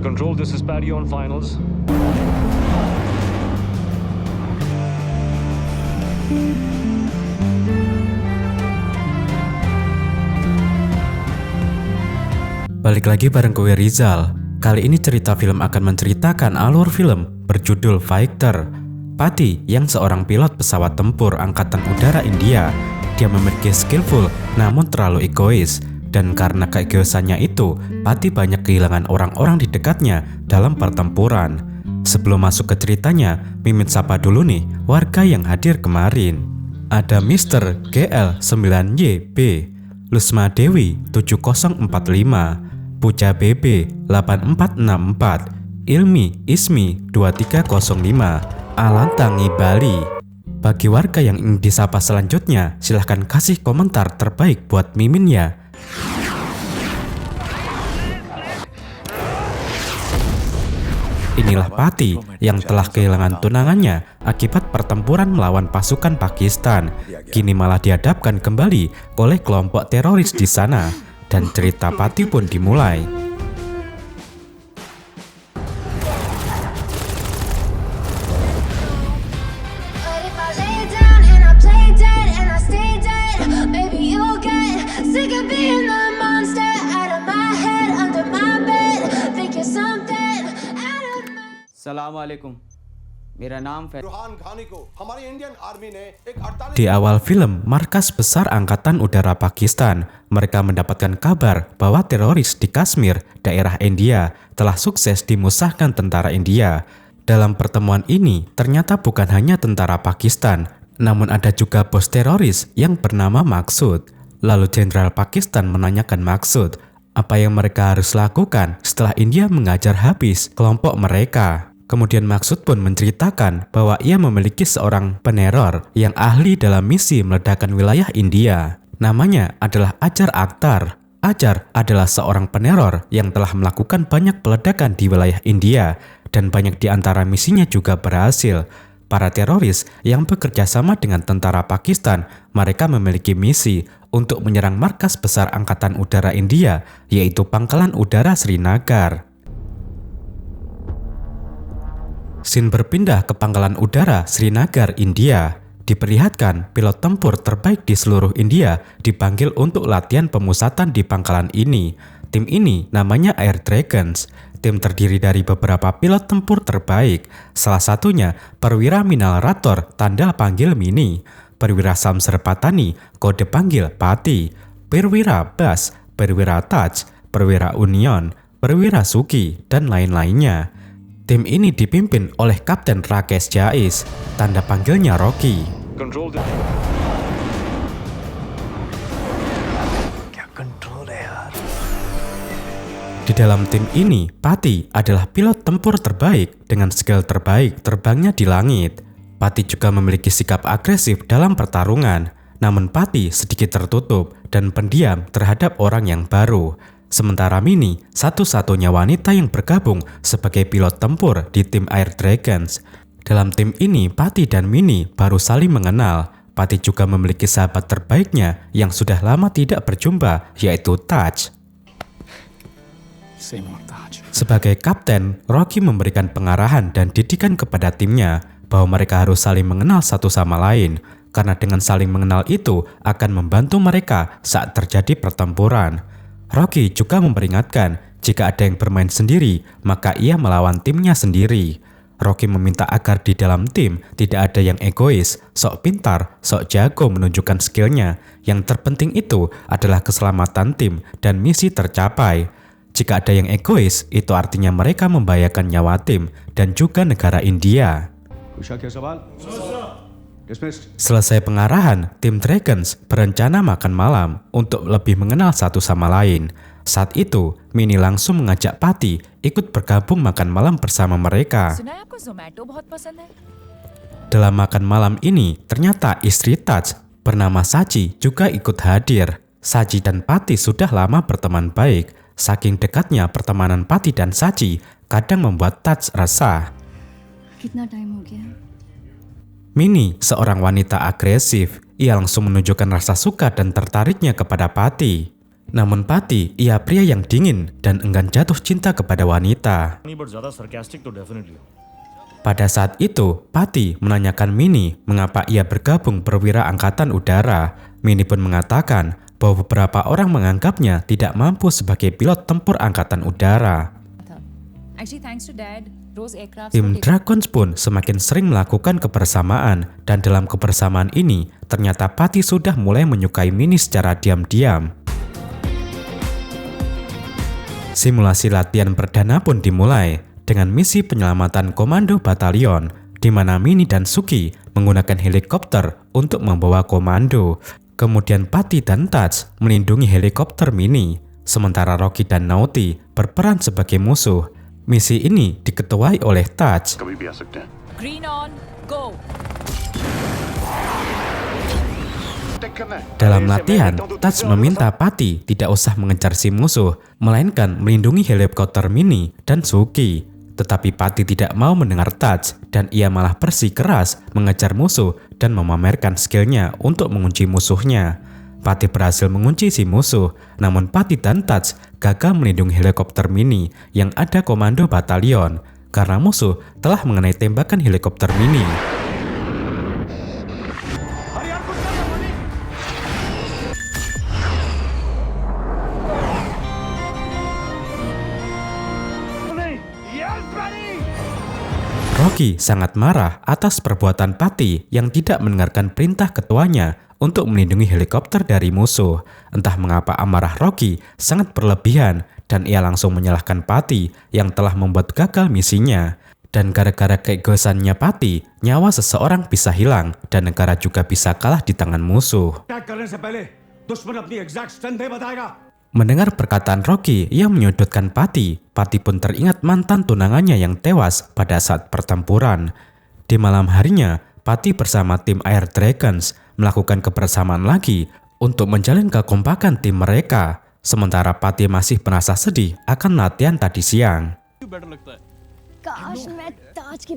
Control, this is Paddy on finals. Balik lagi bareng gue Rizal. Kali ini cerita film akan menceritakan alur film berjudul Fighter. Patty yang seorang pilot pesawat tempur Angkatan Udara India. Dia memiliki skillful namun terlalu egois. Dan karena keegoisannya itu, Patty banyak kehilangan orang-orang di dekatnya dalam pertempuran. Sebelum masuk ke ceritanya, Mimin sapa dulu nih warga yang hadir kemarin. Ada Mr. GL9YB, Lusma Dewi 7045, Puja BB 8464, Ilmi Ismi 2305, Alantangi Bali. Bagi warga yang ingin disapa selanjutnya, silahkan kasih komentar terbaik buat Mimin ya. Inilah Patty yang telah kehilangan tunangannya akibat pertempuran melawan pasukan Pakistan. Kini malah dihadapkan kembali oleh kelompok teroris di sana. Dan cerita Patty pun dimulai. Assalamualaikum. Mera naam Di awal film, markas besar Angkatan Udara Pakistan, mereka mendapatkan kabar bahwa teroris di Kashmir, daerah India, telah sukses dimusnahkan tentara India. Dalam pertemuan ini, ternyata bukan hanya tentara Pakistan, namun ada juga bos teroris yang bernama Maksud. Lalu Jenderal Pakistan menanyakan Maksud, apa yang mereka harus lakukan setelah India mengajar habis kelompok mereka. Kemudian Maksud pun menceritakan bahwa ia memiliki seorang peneror yang ahli dalam misi meledakkan wilayah India. Namanya adalah Ajar Akhtar. Ajar adalah seorang peneror yang telah melakukan banyak peledakan di wilayah India dan banyak di antara misinya juga berhasil. Para teroris yang bekerja sama dengan tentara Pakistan, mereka memiliki misi untuk menyerang markas besar Angkatan Udara India, yaitu Pangkalan Udara Srinagar. Scene berpindah ke Pangkalan Udara Srinagar, India. Diperlihatkan pilot tempur terbaik di seluruh India dipanggil untuk latihan pemusatan di pangkalan ini. Tim ini namanya Air Dragons. Tim terdiri dari beberapa pilot tempur terbaik. Salah satunya Perwira Minal-Rator tanda panggil Mini, Perwira Samser Patani kode panggil Patty, Perwira Bas, Perwira Taj, Perwira Union, Perwira Suki, dan lain-lainnya. Tim ini dipimpin oleh Kapten Rakesh Jais, tanda panggilnya Rocky. Control, Di dalam tim ini, Patty adalah pilot tempur terbaik dengan skill terbaik terbangnya di langit. Patty juga memiliki sikap agresif dalam pertarungan, namun Patty sedikit tertutup dan pendiam terhadap orang yang baru. Sementara Mini, satu-satunya wanita yang bergabung sebagai pilot tempur di tim Air Dragons. Dalam tim ini, Patty dan Mini baru saling mengenal. Patty juga memiliki sahabat terbaiknya yang sudah lama tidak berjumpa, yaitu Taj. Sebagai kapten, Rocky memberikan pengarahan dan didikan kepada timnya bahwa mereka harus saling mengenal satu sama lain, karena dengan saling mengenal itu akan membantu mereka saat terjadi pertempuran. Rocky juga memperingatkan jika ada yang bermain sendiri, maka ia melawan timnya sendiri. Rocky meminta agar di dalam tim tidak ada yang egois, sok pintar, sok jago menunjukkan skillnya. Yang terpenting itu adalah keselamatan tim dan misi tercapai. Jika ada yang egois, itu artinya mereka membahayakan nyawa tim dan juga negara India. Selesai pengarahan, tim Dragons berencana makan malam untuk lebih mengenal satu sama lain. Saat itu, Mini langsung mengajak Patty ikut bergabung makan malam bersama mereka. Dalam makan malam ini, ternyata istri Taj bernama Sachi juga ikut hadir. Sachi dan Patty sudah lama berteman baik. Saking dekatnya pertemanan Patty dan Sachi kadang membuat Taj resah. Mini, seorang wanita agresif, ia langsung menunjukkan rasa suka dan tertariknya kepada Patty. Namun Pati, ia pria yang dingin dan enggan jatuh cinta kepada wanita. नहीं, but ज़्यादा sarcastic तो definitely हो. Pada saat itu, Pati menanyakan Mini mengapa ia bergabung perwira angkatan udara. Mini pun mengatakan bahwa beberapa orang menganggapnya tidak mampu sebagai pilot tempur angkatan udara. Actually, thanks to Dad, those aircrafts Tim were taken. Dragons pun semakin sering melakukan kebersamaan, dan dalam kebersamaan ini ternyata Pati sudah mulai menyukai Mini secara diam-diam. Simulasi latihan perdana pun dimulai dengan misi penyelamatan komando batalion, di mana Mini dan Suki menggunakan helikopter untuk membawa komando. Kemudian Pati dan Touch melindungi helikopter Mini, sementara Rocky dan Naughty berperan sebagai musuh. Misi ini diketuai oleh Touch. कभी भी आ सकते हैं। Green on, go! Take करना है। Dalam latihan, Touch meminta Pati tidak usah mengejar si musuh, melainkan melindungi helikopter Mini dan Suki. Tetapi Pati tidak mau mendengar Touch, dan ia malah bersikeras mengejar musuh dan memamerkan skillnya untuk mengunci musuhnya. Pati berhasil mengunci si musuh, namun Pati dan Touch gagal melindungi helikopter Mini yang ada komando batalion, karena musuh telah mengenai tembakan helikopter Mini. Rocky sangat marah atas perbuatan Pati yang tidak mendengarkan perintah ketuanya untuk melindungi helikopter dari musuh. Entah mengapa amarah Rocky sangat berlebihan dan ia langsung menyalahkan Pati yang telah membuat gagal misinya. Dan gara-gara keegoisannya Pati, nyawa seseorang bisa hilang dan negara juga bisa kalah di tangan musuh. Attack करने से पहले दुश्मन अपनी exact strength बताएगा। Mendengar perkataan Rocky yang menyudutkan Pati, Pati pun teringat mantan tunangannya yang tewas pada saat pertempuran. Di malam harinya, Pati bersama tim Air Dragons melakukan kebersamaan lagi untuk menjalin kekompakan tim mereka. Sementara Pati masih merasa sedih akan latihan tadi siang.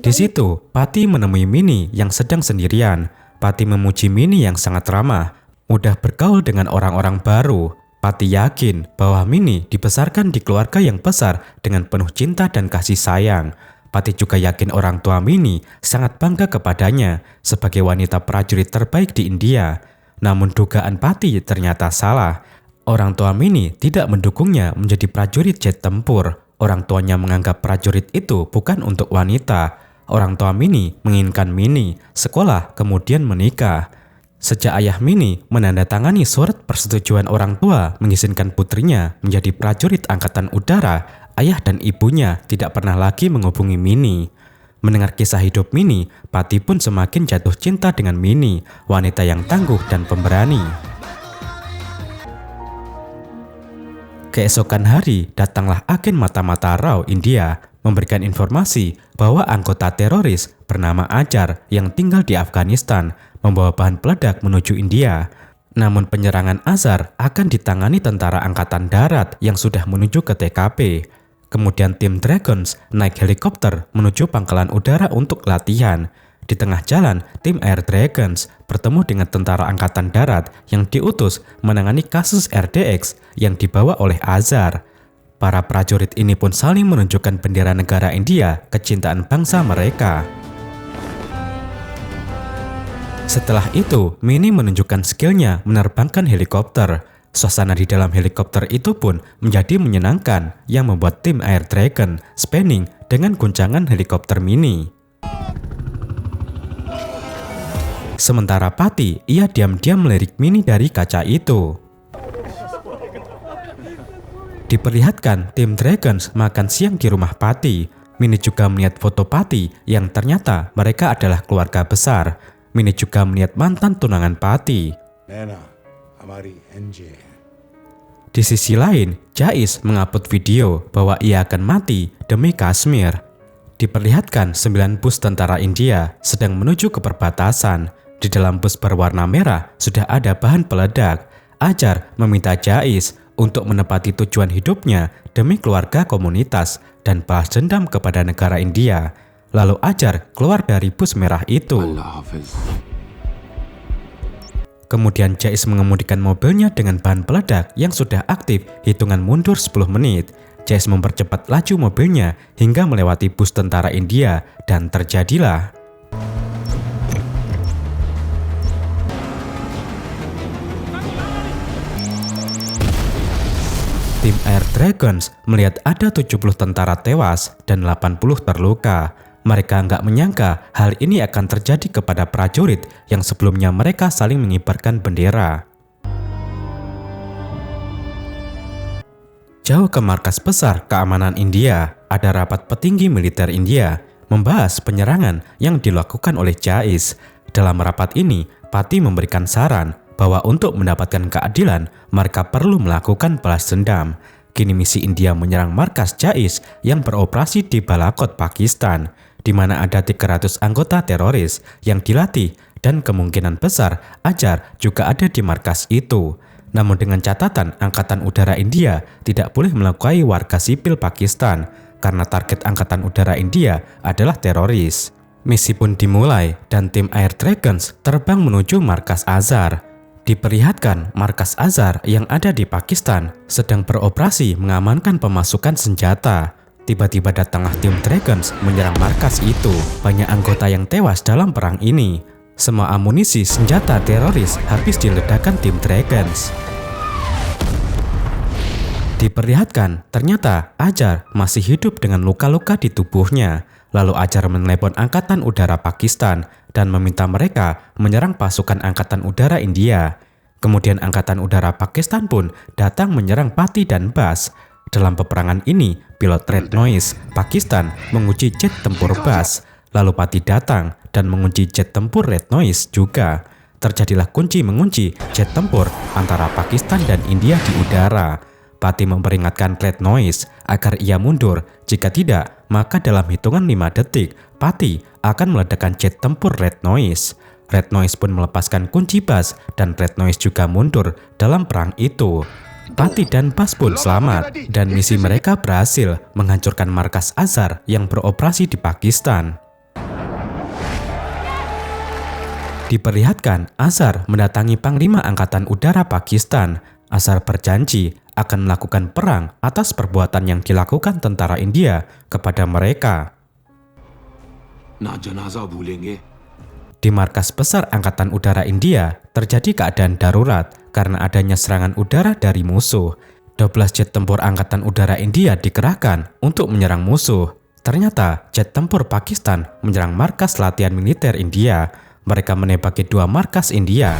Di situ, Pati menemui Mini yang sedang sendirian. Pati memuji Mini yang sangat ramah, mudah bergaul dengan orang-orang baru. Pati yakin bahwa Mini dibesarkan di keluarga yang besar dengan penuh cinta dan kasih sayang. Pati juga yakin orang tua Mini sangat bangga kepadanya sebagai wanita prajurit terbaik di India. Namun dugaan Pati ternyata salah. Orang tua Mini tidak mendukungnya menjadi prajurit jet tempur. Orang tuanya menganggap prajurit itu bukan untuk wanita. Orang tua Mini menginginkan Mini sekolah kemudian menikah. Sejak ayah Mini menandatangani surat persetujuan orang tua mengizinkan putrinya menjadi prajurit angkatan udara, ayah dan ibunya tidak pernah lagi menghubungi Mini. Mendengar kisah hidup Mini, Pati pun semakin jatuh cinta dengan Mini, wanita yang tangguh dan pemberani. Keesokan hari, datanglah agen mata-mata Rao India memberikan informasi bahwa anggota teroris bernama Ajar yang tinggal di Afghanistan membawa bahan peledak menuju India. Namun penyerangan Azhar akan ditangani tentara angkatan darat yang sudah menuju ke TKP. Kemudian tim Dragons naik helikopter menuju pangkalan udara untuk latihan. Di tengah jalan, tim Air Dragons bertemu dengan tentara angkatan darat yang diutus menangani kasus RDX yang dibawa oleh Azhar. Para prajurit ini pun saling menunjukkan bendera negara India, kecintaan bangsa mereka. Setelah itu, Mini menunjukkan skillnya menerbangkan helikopter. Suasana di dalam helikopter itu pun menjadi menyenangkan yang membuat tim Air Dragon spinning dengan guncangan helikopter Mini. Sementara Pati, ia diam-diam melirik Mini dari kaca itu. Diperlihatkan tim Dragons makan siang di rumah Pati. Mini juga melihat foto Pati yang ternyata mereka adalah keluarga besar. Mini juga melihat mantan tunangan Pati. नैना हमारी एनजे है। Di sisi lain, Jais mengupload video bahwa ia akan mati demi Kashmir. Diperlihatkan 9 bus tentara India sedang menuju ke perbatasan. Di dalam bus berwarna merah sudah ada bahan peledak. Ajar meminta Jais untuk menepati tujuan hidupnya demi keluarga komunitas dan balas dendam kepada negara India. Lalu Ajar keluar dari bus merah itu. Kemudian Jais mengemudikan mobilnya dengan bahan peledak yang sudah aktif hitungan mundur 10 menit. Jais mempercepat laju mobilnya hingga melewati bus tentara India dan terjadilah tim Air Dragons melihat ada 70 tentara tewas dan 80 terluka. Mereka nggak menyangka hal ini akan terjadi kepada prajurit yang sebelumnya mereka saling mengibarkan bendera. Jauh ke markas besar keamanan India, ada rapat petinggi militer India membahas penyerangan yang dilakukan oleh Jais. Dalam rapat ini, Pati memberikan saran bahwa untuk mendapatkan keadilan, mereka perlu melakukan balas dendam. Kini misi India menyerang markas Jais yang beroperasi di Balakot, Pakistan, di mana ada 300 anggota teroris yang dilatih dan kemungkinan besar Azhar juga ada di markas itu. Namun dengan catatan Angkatan Udara India tidak boleh melukai warga sipil Pakistan karena target Angkatan Udara India adalah teroris. Misi pun dimulai dan tim Air Dragons terbang menuju markas Azhar. Diperlihatkan markas Azhar yang ada di Pakistan sedang beroperasi mengamankan pemasukan senjata. Tiba-tiba datanglah tim Dragons menyerang markas itu. Banyak anggota yang tewas dalam perang ini. Semua amunisi senjata teroris habis diledakkan tim Dragons. Diperlihatkan ternyata Azhar masih hidup dengan luka-luka di tubuhnya. Lalu Azhar menelepon Angkatan Udara Pakistan dan meminta mereka menyerang pasukan Angkatan Udara India. Kemudian Angkatan Udara Pakistan pun datang menyerang Pati dan Bas. Dalam peperangan ini, pilot Red Noise Pakistan menguji jet tempur Bas. Lalu Pati datang dan mengunci jet tempur Red Noise juga. Terjadilah kunci mengunci jet tempur antara Pakistan dan India di udara. Pati memperingatkan Red Noise agar ia mundur. Jika tidak, maka dalam hitungan 5 detik, Pati akan meledakkan jet tempur Red Noise. Red Noise pun melepaskan kunci Bas dan Red Noise juga mundur dalam perang itu. Pati dan Bas pun selamat dan misi mereka berhasil menghancurkan markas Azhar yang beroperasi di Pakistan. Diperlihatkan Azhar mendatangi Panglima Angkatan Udara Pakistan. Azhar berjanji akan melakukan perang atas perbuatan yang dilakukan tentara India kepada mereka. Di markas besar Angkatan Udara India terjadi keadaan darurat karena adanya serangan udara dari musuh. 12 jet tempur Angkatan Udara India dikerahkan untuk menyerang musuh. Ternyata jet tempur Pakistan menyerang markas latihan militer India. Mereka menembaki 2 markas India.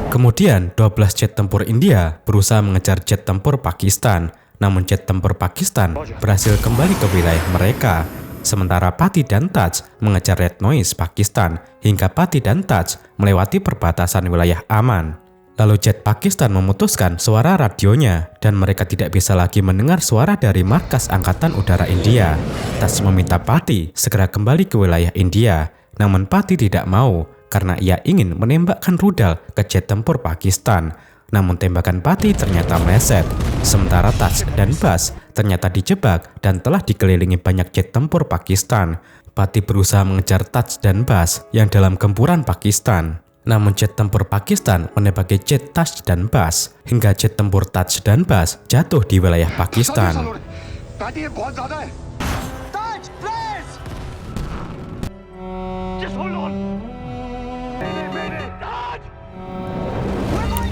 Kemudian 12 jet tempur India berusaha mengejar jet tempur Pakistan. Namun jet tempur Pakistan berhasil kembali ke wilayah mereka. Sementara Pati dan Taj mengejar Red Noise Pakistan hingga Pati dan Taj melewati perbatasan wilayah aman. Lalu jet Pakistan memutuskan suara radionya dan mereka tidak bisa lagi mendengar suara dari markas Angkatan Udara India. Taj meminta Pati segera kembali ke wilayah India. Namun Pati tidak mau karena ia ingin menembakkan rudal ke jet tempur Pakistan. Namun tembakan Pati ternyata meleset. Sementara Taj dan Bas ternyata dijebak dan telah dikelilingi banyak jet tempur Pakistan. Pati berusaha mengejar Taj dan Bas yang dalam gempuran Pakistan. Namun jet tempur Pakistan menembaki jet Taj dan Bas hingga jet tempur Taj dan Bas jatuh di wilayah Pakistan.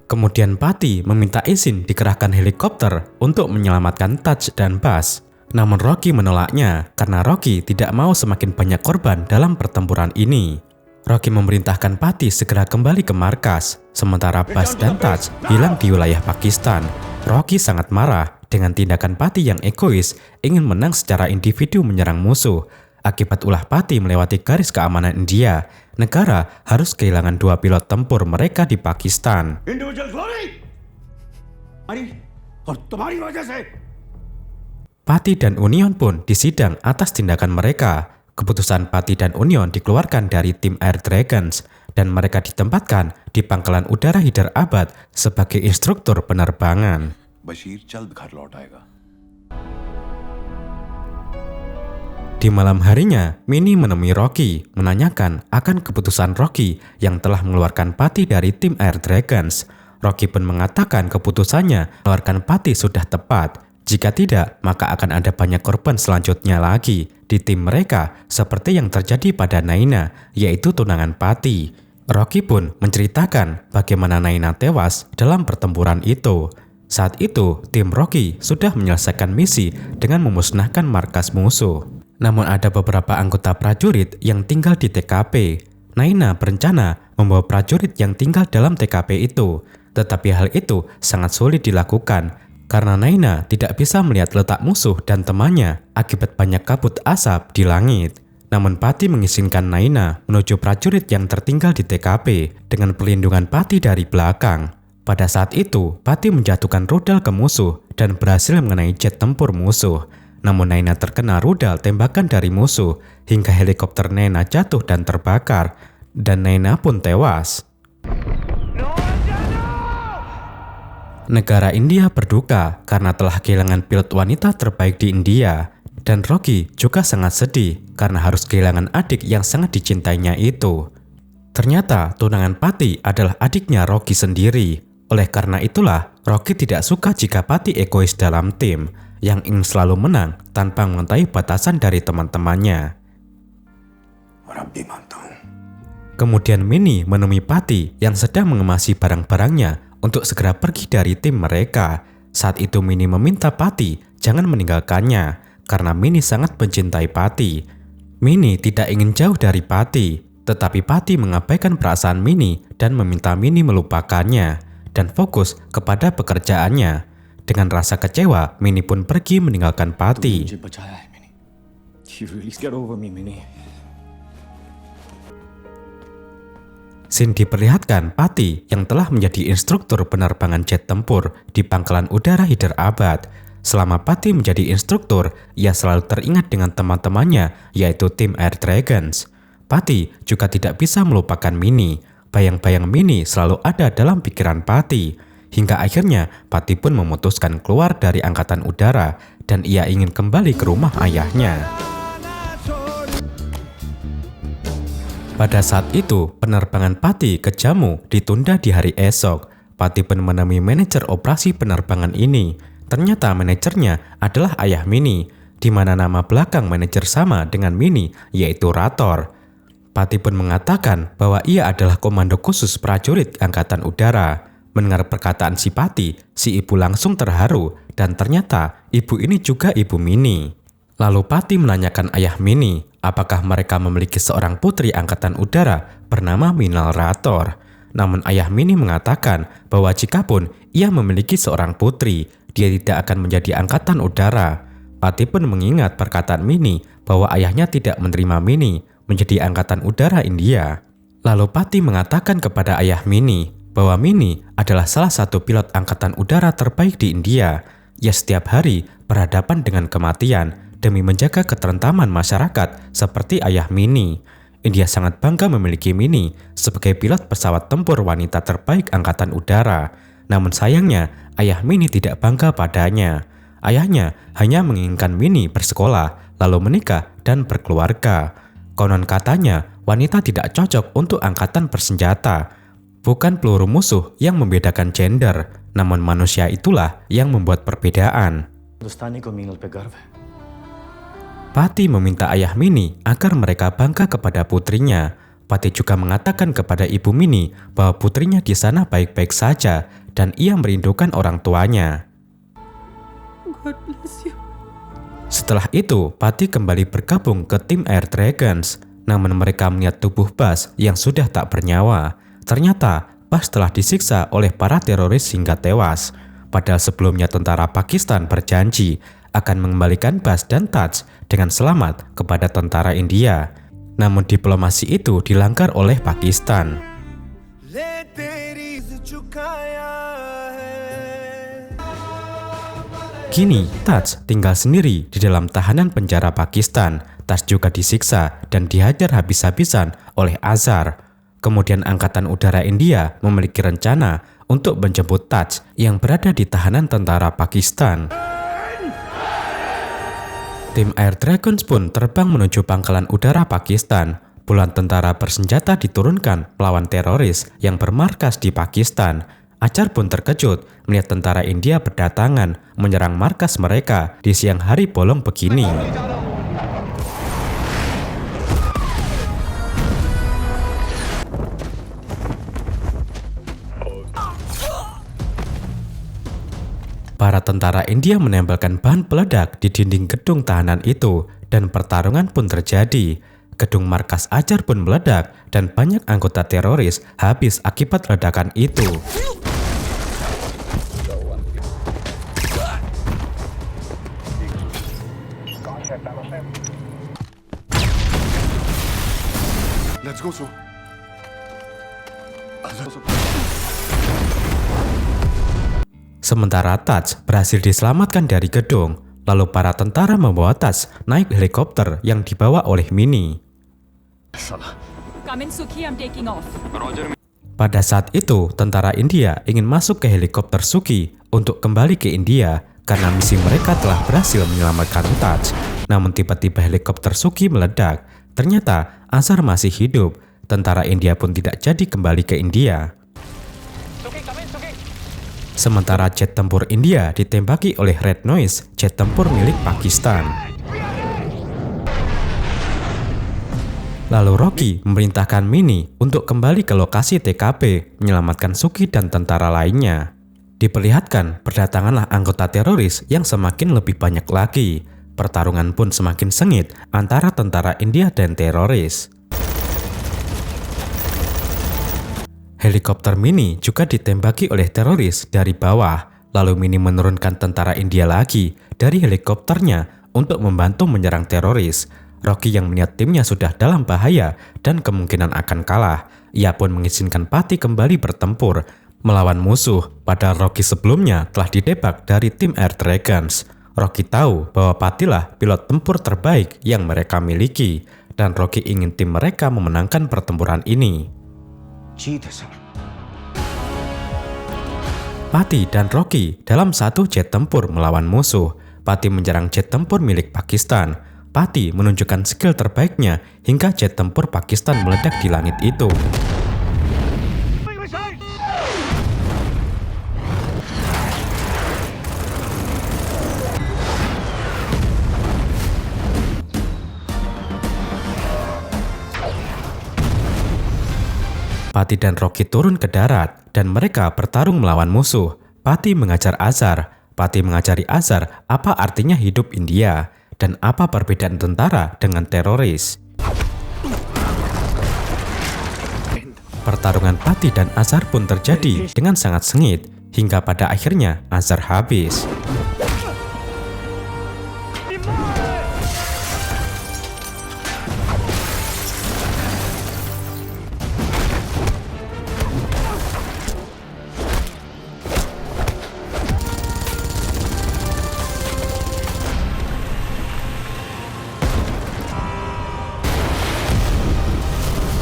Kemudian Pati meminta izin dikerahkan helikopter untuk menyelamatkan Taj dan Bas. Namun Rocky menolaknya karena Rocky tidak mau semakin banyak korban dalam pertempuran ini. Rocky memerintahkan Pati segera kembali ke markas, sementara Bas dan Taj hilang di wilayah Pakistan. Rocky sangat marah dengan tindakan Pati yang egois, ingin menang secara individu menyerang musuh. Akibat ulah Pati melewati garis keamanan India, negara harus kehilangan 2 pilot tempur mereka di Pakistan. Individual glory और तुम्हारी वजह से Pati dan Union pun disidang atas tindakan mereka. Keputusan Pati dan Union dikeluarkan dari tim Air Dragons dan mereka ditempatkan di Pangkalan Udara Hyderabad sebagai instruktur penerbangan. Di malam harinya, Minnie menemui Rocky, menanyakan akan keputusan Rocky yang telah mengeluarkan Patty dari tim Air Dragons. Rocky pun mengatakan keputusannya mengeluarkan Patty sudah tepat. Jika tidak, maka akan ada banyak korban selanjutnya lagi di tim mereka, seperti yang terjadi pada Naina, yaitu tunangan Patty. Rocky pun menceritakan bagaimana Naina tewas dalam pertempuran itu. Saat itu, tim Rocky sudah menyelesaikan misi dengan memusnahkan markas musuh. Namun ada beberapa anggota prajurit yang tinggal di TKP. Naina berencana membawa prajurit yang tinggal dalam TKP itu. Tetapi hal itu sangat sulit dilakukan karena Naina tidak bisa melihat letak musuh dan temannya akibat banyak kabut asap di langit. Namun Patty mengizinkan Naina menuju prajurit yang tertinggal di TKP dengan perlindungan Patty dari belakang. Pada saat itu, Patty menjatuhkan rudal ke musuh dan berhasil mengenai jet tempur musuh. Namun Naina terkena rudal tembakan dari musuh hingga helikopter Naina jatuh dan terbakar, dan Naina pun tewas. Negara India berduka karena telah kehilangan pilot wanita terbaik di India, dan Rocky juga sangat sedih karena harus kehilangan adik yang sangat dicintainya itu. Ternyata tunangan Patty adalah adiknya Rocky sendiri. Oleh karena itulah, Rocky tidak suka jika Patty egois dalam tim, yang ingin selalu menang tanpa mengetahui batasan dari teman-temannya. Kemudian Minnie menemui Patty yang sedang mengemasi barang-barangnya untuk segera pergi dari tim mereka. Saat itu Minnie meminta Patty jangan meninggalkannya karena Minnie sangat mencintai Patty. Minnie tidak ingin jauh dari Patty, tetapi Patty mengabaikan perasaan Minnie dan meminta Minnie melupakannya dan fokus kepada pekerjaannya. Dengan rasa kecewa, Minnie pun pergi meninggalkan Patty. Scene diperlihatkan Patty yang telah menjadi instruktur penerbangan jet tempur di pangkalan udara Hyderabad. Selama Patty menjadi instruktur, ia selalu teringat dengan teman-temannya, yaitu tim Air Dragons. Patty juga tidak bisa melupakan Minnie. Bayang-bayang Minnie selalu ada dalam pikiran Patty. Hingga akhirnya Patty pun memutuskan keluar dari angkatan udara dan ia ingin kembali ke rumah ayahnya. Pada saat itu, penerbangan Patty ke Jammu ditunda di hari esok. Patty pun menemui manajer operasi penerbangan ini. Ternyata manajernya adalah ayah Minnie, di mana nama belakang manajer sama dengan Minnie, yaitu Rator. Patty pun mengatakan bahwa ia adalah komando khusus prajurit angkatan udara. Mendengar perkataan si Patty, si ibu langsung terharu dan ternyata ibu ini juga ibu Minnie. Lalu Patty menanyakan ayah Minnie, apakah mereka memiliki seorang putri angkatan udara bernama Minal Rator. Namun ayah Minnie mengatakan bahwa jikapun ia memiliki seorang putri, dia tidak akan menjadi angkatan udara. Patty pun mengingat perkataan Minnie bahwa ayahnya tidak menerima Minnie menjadi angkatan udara India. Lalu Patty mengatakan kepada ayah Minnie bahwa Minnie adalah salah satu pilot angkatan udara terbaik di India. Ia setiap hari berhadapan dengan kematian demi menjaga keterentaman masyarakat seperti ayah Minnie. India sangat bangga memiliki Minnie sebagai pilot pesawat tempur wanita terbaik angkatan udara. Namun sayangnya, ayah Minnie tidak bangga padanya. Ayahnya hanya menginginkan Minnie bersekolah, lalu menikah dan berkeluarga. Konon katanya, wanita tidak cocok untuk angkatan bersenjata. Bukan peluru musuh yang membedakan gender, namun manusia itulah yang membuat perbedaan. Patty meminta ayah Minnie agar mereka bangga kepada putrinya. Patty juga mengatakan kepada ibu Minnie bahwa putrinya di sana baik-baik saja dan ia merindukan orang tuanya. Setelah itu, Patty kembali bergabung ke tim Air Dragons. Namun mereka melihat tubuh Bas yang sudah tak bernyawa. Ternyata Bas telah disiksa oleh para teroris hingga tewas. Padahal sebelumnya tentara Pakistan berjanji akan mengembalikan Bas dan Taj dengan selamat kepada tentara India. Namun diplomasi itu dilanggar oleh Pakistan. Kini Taj tinggal sendiri di dalam tahanan penjara Pakistan. Taj juga disiksa dan dihajar habis-habisan oleh Azhar. Kemudian Angkatan Udara India memiliki rencana untuk menjemput Taj yang berada di tahanan tentara Pakistan. Tim Air Dragons pun terbang menuju pangkalan udara Pakistan. Puluhan tentara bersenjata diturunkan melawan teroris yang bermarkas di Pakistan. Azhar pun terkejut melihat tentara India berdatangan menyerang markas mereka di siang hari bolong begini. Para tentara India menempelkan bahan peledak di dinding gedung tahanan itu dan pertarungan pun terjadi. Gedung markas Azhar pun meledak dan banyak anggota teroris habis akibat ledakan itu. Let's go, so. Sementara Taj berhasil diselamatkan dari gedung, lalu para tentara membawa Taj naik helikopter yang dibawa oleh Mini. Come in, Sukhi. I'm taking off. Pada saat itu, tentara India ingin masuk ke helikopter Sukhi untuk kembali ke India karena misi mereka telah berhasil menyelamatkan Taj. Namun tiba-tiba helikopter Sukhi meledak. Ternyata Azhar masih hidup. Tentara India pun tidak jadi kembali ke India. Sementara jet tempur India ditembaki oleh Red Noise, jet tempur milik Pakistan. Lalu Rocky memerintahkan Mini untuk kembali ke lokasi TKP, menyelamatkan Sukhi dan tentara lainnya. Diperlihatkan berdatanganlah anggota teroris yang semakin lebih banyak lagi. Pertarungan pun semakin sengit antara tentara India dan teroris. Helikopter Mini juga ditembaki oleh teroris dari bawah. Lalu Mini menurunkan tentara India lagi dari helikopternya untuk membantu menyerang teroris. Rocky yang melihat timnya sudah dalam bahaya dan kemungkinan akan kalah. Ia pun mengizinkan Patty kembali bertempur melawan musuh, padahal Rocky sebelumnya telah ditembak dari tim Air Dragons. Rocky tahu bahwa Patty lah pilot tempur terbaik yang mereka miliki, dan Rocky ingin tim mereka memenangkan pertempuran ini. Patty dan Rocky dalam satu jet tempur melawan musuh. Patty menyerang jet tempur milik Pakistan. Patty menunjukkan skill terbaiknya hingga jet tempur Pakistan meledak di langit itu. Patty dan Rocky turun ke darat dan mereka bertarung melawan musuh. Patty mengajar Azhar. Patty mengajari Azhar apa artinya hidup India dan apa perbedaan tentara dengan teroris. Pertarungan Patty dan Azhar pun terjadi dengan sangat sengit hingga pada akhirnya Azhar habis.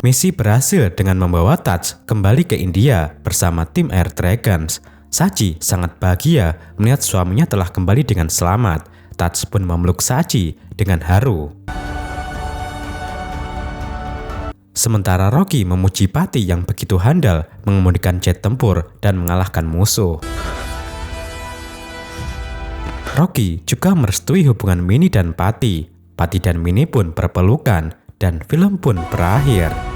Misi berhasil dengan membawa Taj kembali ke India bersama tim Air Dragons. Sachi sangat bahagia melihat suaminya telah kembali dengan selamat. Taj pun memeluk Sachi dengan haru. Sementara Rocky memuji Patty yang begitu handal mengemudikan jet tempur dan mengalahkan musuh. Rocky juga merestui hubungan Mini dan Patty. Patty dan Mini pun berpelukan dan film pun berakhir.